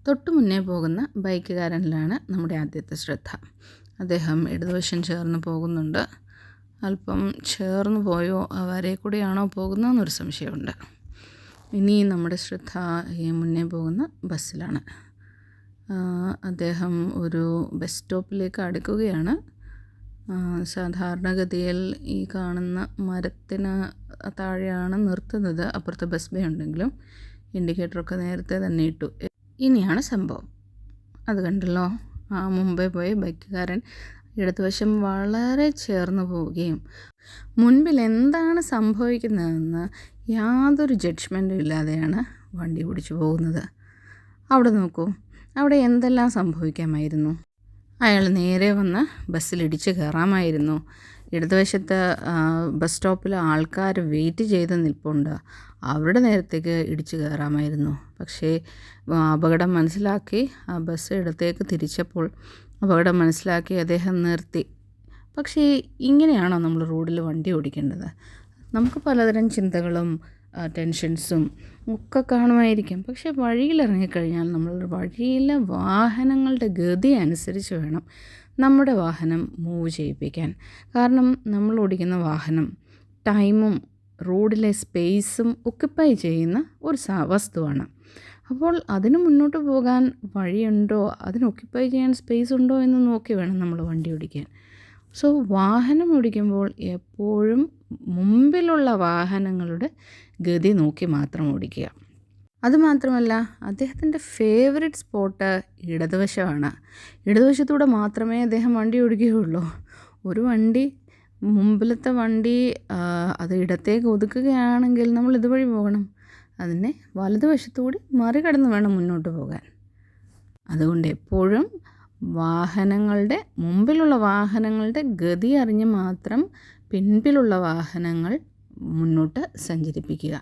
തൊട്ടു മുന്നേ പോകുന്ന ബൈക്കുകാരനിലാണ് നമ്മുടെ ആദ്യത്തെ ശ്രദ്ധ. അദ്ദേഹം ഇടതുവശം ചേർന്ന് പോകുന്നുണ്ട്. അല്പം ചേർന്ന് പോയോ വരേ കൂടിയാണോ പോകുന്നതെന്നൊരു സംശയമുണ്ട്. ഇനി നമ്മുടെ ശ്രദ്ധ ഈ മുന്നേ പോകുന്ന ബസ്സിലാണ്. അദ്ദേഹം ഒരു ബസ് സ്റ്റോപ്പിലേക്ക് അടുക്കുകയാണ്. സാധാരണഗതിയിൽ ഈ കാണുന്ന മരത്തിന് താഴെയാണ് നിർത്തുന്നത്. അപ്പുറത്ത് ബസ് ബേ ഉണ്ടെങ്കിലും ഇൻഡിക്കേറ്ററൊക്കെ നേരത്തെ തന്നെ ഇട്ടു. ഇനിയാണ് സംഭവം. അത് കണ്ടല്ലോ, മുമ്പേ പോയി ബൈക്കുകാരൻ ഇടതുവശം വളരെ ചേർന്ന് പോവുകയും മുൻപിൽ എന്താണ് സംഭവിക്കുന്നതെന്ന് യാതൊരു ജഡ്ജ്മെൻറ്റും ഇല്ലാതെയാണ് വണ്ടി ഓടിച്ചു പോകുന്നത്. അവിടെ നോക്കൂ, അവിടെ എന്തെല്ലാം സംഭവിക്കാമായിരുന്നു. അയാൾ നേരെ വന്ന് ബസ്സിലിടിച്ച് കയറാമായിരുന്നു. ഇടതുവശത്ത് ബസ് സ്റ്റോപ്പിൽ ആൾക്കാർ വെയിറ്റ് ചെയ്ത് നിൽപ്പുണ്ട്. അവരുടെ നേരത്തേക്ക് ഇടിച്ച് കയറാമായിരുന്നു. പക്ഷേ അപകടം മനസ്സിലാക്കി ആ ബസ് ഇടത്തേക്ക് തിരിച്ചപ്പോൾ അപകടം മനസ്സിലാക്കി അദ്ദേഹം നിർത്തി. പക്ഷേ ഇങ്ങനെയാണോ നമ്മൾ റോഡിൽ വണ്ടി ഓടിക്കേണ്ടത്? നമുക്ക് പലതരം ചിന്തകളും ടെൻഷൻസും ഒക്കെ കാണുമായിരിക്കും. പക്ഷേ വഴിയിലിറങ്ങിക്കഴിഞ്ഞാൽ നമ്മൾ വഴിയിലെ വാഹനങ്ങളുടെ ഗതി അനുസരിച്ച് വേണം നമ്മുടെ വാഹനം മൂവ് ചെയ്യിപ്പിക്കാൻ. കാരണം നമ്മൾ ഓടിക്കുന്ന വാഹനം ടൈമും റോഡിലെ സ്പേസും ഒക്യുപ്പൈ ചെയ്യുന്ന ഒരു വസ്തുവാണ്. അപ്പോൾ അതിന് മുന്നോട്ട് പോകാൻ വഴിയുണ്ടോ, അതിന് ഒക്യുപ്പൈ ചെയ്യാൻ സ്പേസ് ഉണ്ടോ എന്ന് നോക്കി വേണം നമ്മൾ വണ്ടി ഓടിക്കാൻ. സോ വാഹനം ഓടിക്കുമ്പോൾ എപ്പോഴും മുമ്പിലുള്ള വാഹനങ്ങളുടെ ഗതി നോക്കി മാത്രം ഓടിക്കുക. അതുമാത്രമല്ല, അദ്ദേഹത്തിൻ്റെ ഫേവറേറ്റ് സ്പോട്ട് ഇടതുവശമാണ്. ഇടതുവശത്തൂടെ മാത്രമേ അദ്ദേഹം വണ്ടി ഓടിക്കുകയുള്ളൂ. ഒരു വണ്ടി, മുമ്പിലത്തെ വണ്ടി അത് ഇടത്തേക്ക് ഒതുക്കുകയാണെങ്കിൽ നമ്മൾ ഇതുവഴി പോകണം. അതിനെ വലതുവശത്തുകൂടി മറികടന്ന് വേണം മുന്നോട്ട് പോകാൻ. അതുകൊണ്ട് എപ്പോഴും മുമ്പിലുള്ള വാഹനങ്ങളുടെ ഗതി അറിഞ്ഞ് മാത്രം പിൻപിലുള്ള വാഹനങ്ങൾ മുന്നോട്ട് സഞ്ചരിപ്പിക്കുക.